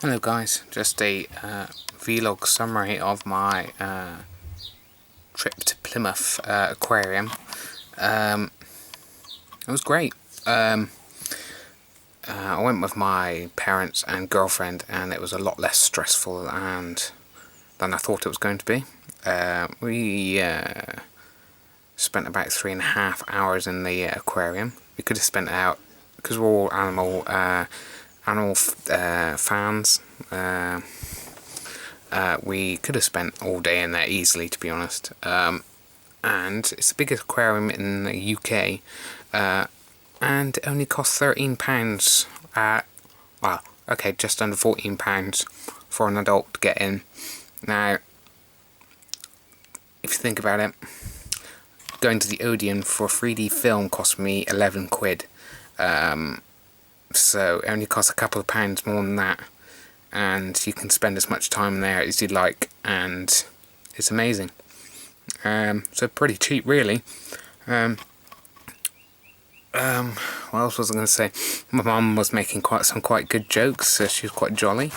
Hello guys, just a vlog summary of my trip to Plymouth Aquarium. It was great. I went with my parents and girlfriend, and it was a lot less stressful than I thought it was going to be. We spent about 3.5 hours in the aquarium. We could have spent out, because we're all animal fans, we could have spent all day in there easily, to be honest. And it's the biggest aquarium in the UK, and it only costs £13. Well, okay, just under £14 for an adult to get in. Now, if you think about it, going to the Odeon for a 3D film cost me 11 quid. So it only costs a couple of pounds more than that, and you can spend as much time there as you'd like, and it's amazing. So pretty cheap, really. What else was I going to say? My mum was making some quite good jokes, so she was quite jolly,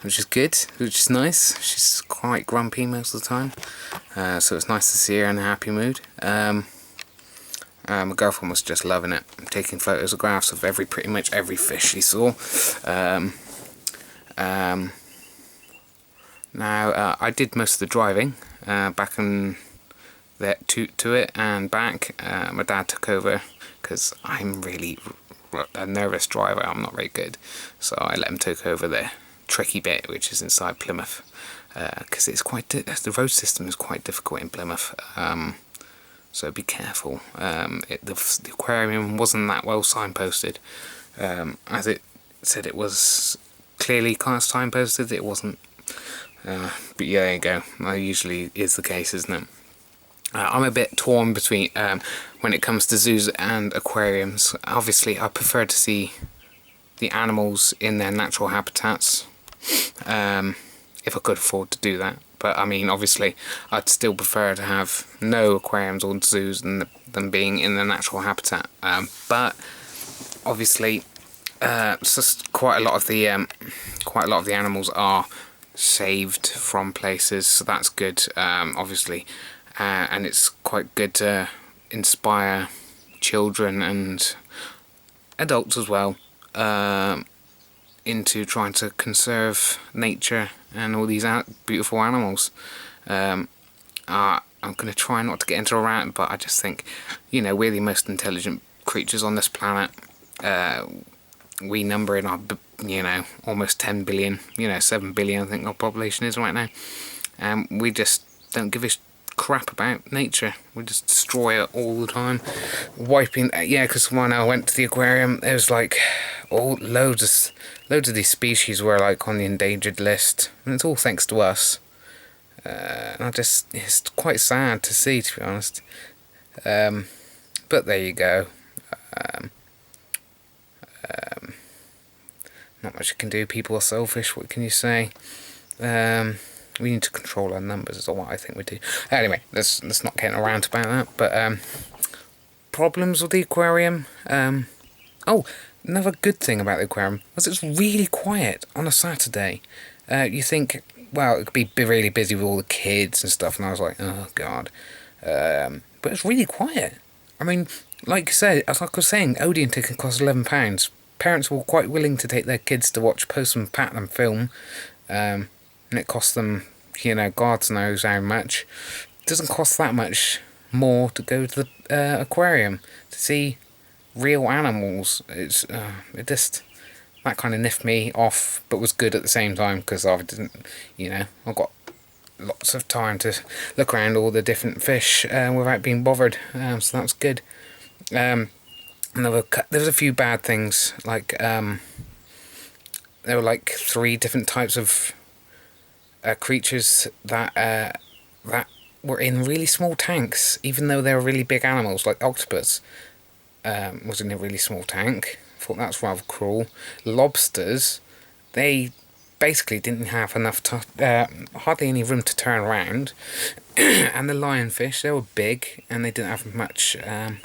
which is good, which is nice. She's quite grumpy most of the time, so it's nice to see her in a happy mood. My girlfriend was just loving it, taking photographs of pretty much every fish she saw. Now, I did most of the driving back and there to it and back. My dad took over because I'm really a nervous driver. I'm not very good, so I let him take over the tricky bit, which is inside Plymouth, because it's the road system is quite difficult in Plymouth. So be careful. The aquarium wasn't that well signposted. As it said, it was clearly kind of signposted. It wasn't. But yeah, there you go. That usually is the case, isn't it? I'm a bit torn between when it comes to zoos and aquariums. Obviously, I prefer to see the animals in their natural habitats, if I could afford to do that. But I mean, obviously, I'd still prefer to have no aquariums or zoos than them being in their natural habitat. But obviously, it's just quite a lot of the animals are saved from places, so that's good. Obviously, and it's quite good to inspire children and adults as well into trying to conserve nature and all these beautiful animals. I'm going to try not to get into a rant, but I just think, we're the most intelligent creatures on this planet. We number in our, almost 10 billion, 7 billion I think our population is right now. We just don't give a crap about nature. We just destroy it all the time, wiping. Because when I went to the aquarium, there was like loads of these species were like on the endangered list, and it's all thanks to us. And it's quite sad to see, to be honest. But there you go. Not much you can do. People are selfish. What can you say? We need to control our numbers, is what I think we do. Anyway, let's not get around about that. But problems with the aquarium. Another good thing about the aquarium was it's really quiet on a Saturday. You think, well, it could be really busy with all the kids and stuff, and I was like, oh god. But it's really quiet. I mean, like I said, as I was saying, Odeon ticket costs £11. Parents were quite willing to take their kids to watch Post and Patnam film, and it cost them, God knows how much. It doesn't cost that much more to go to the aquarium to see real animals. It just, that kind of niffed me off, but was good at the same time, because I didn't, I've got lots of time to look around all the different fish without being bothered, so that's good. There was a few bad things, like there were like 3 different types of creatures that were in really small tanks, even though they were really big animals, like octopus was in a really small tank. I thought that was rather cruel. Lobsters, they basically didn't have enough hardly any room to turn around. And the lionfish, they were big and they didn't have much of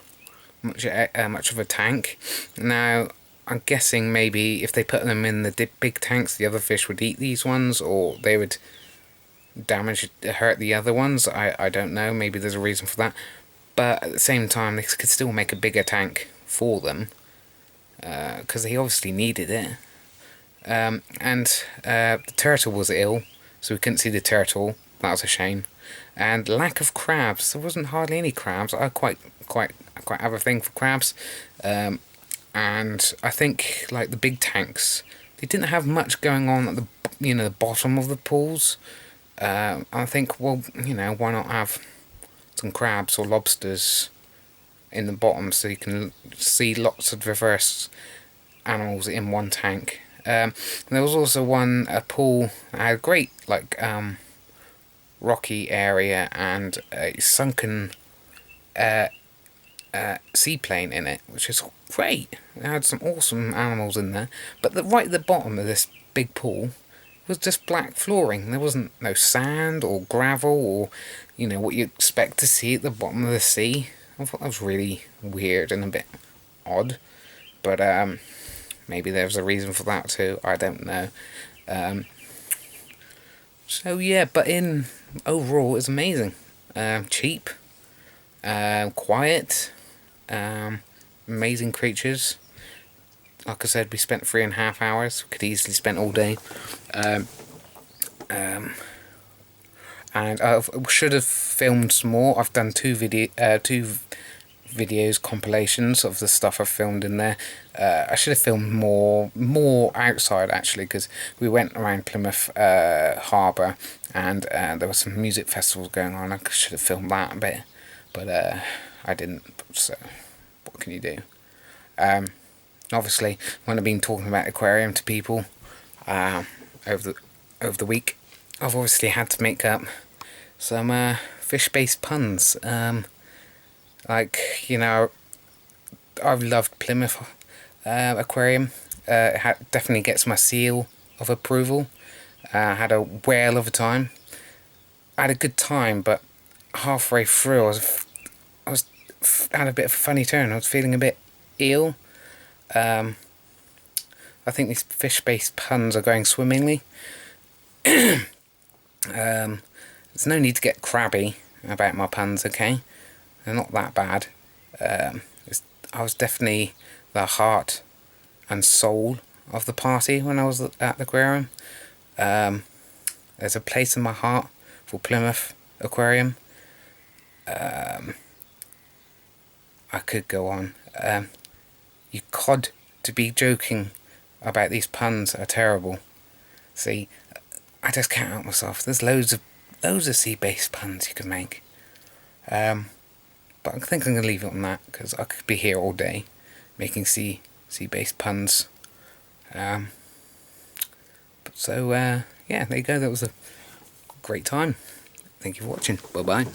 a tank. Now, I'm guessing maybe if they put them in the big tanks, the other fish would eat these ones, or they would hurt the other ones. I don't know. Maybe there's a reason for that. But at the same time, they could still make a bigger tank for them, because they obviously needed it. The turtle was ill, so we couldn't see the turtle. That was a shame. And lack of crabs. There wasn't hardly any crabs. I quite have a thing for crabs. And I think like the big tanks, they didn't have much going on at the bottom of the pools. I think, well, why not have some crabs or lobsters in the bottom so you can see lots of diverse animals in one tank. There was also a pool that had a great rocky area and a sunken seaplane in it, which is great. It had some awesome animals in there, but right at the bottom of this big pool was just black flooring. There wasn't no sand or gravel or what you expect to see at the bottom of the sea. I thought that was really weird and a bit odd, but maybe there's a reason for that too. I don't know. So yeah, but overall it's amazing. Cheap, quiet, amazing creatures. Like I said, we spent 3.5 hours. We could easily spend all day. And I should have filmed some more. I've done two videos compilations of the stuff I've filmed in there. I should have filmed more outside actually, because we went around Plymouth Harbour, and there were some music festivals going on. I should have filmed that a bit, but I didn't. So what can you do? Obviously, when I've been talking about aquarium to people over the week, I've obviously had to make up some fish-based puns. I've loved Plymouth Aquarium. It definitely gets my seal of approval. I had a whale of a time. I had a good time, but halfway through I had a bit of a funny turn. I was feeling a bit ill. I think these fish-based puns are going swimmingly. There's no need to get crabby about my puns, okay? They're not that bad. I was definitely the heart and soul of the party when I was at the aquarium. There's a place in my heart for Plymouth Aquarium. I could go on. You cod to be joking about these puns are terrible. See, I just can't help myself. There's loads of sea-based puns you can make. But I think I'm going to leave it on that, because I could be here all day making sea-based puns. Yeah, there you go. That was a great time. Thank you for watching. Bye-bye.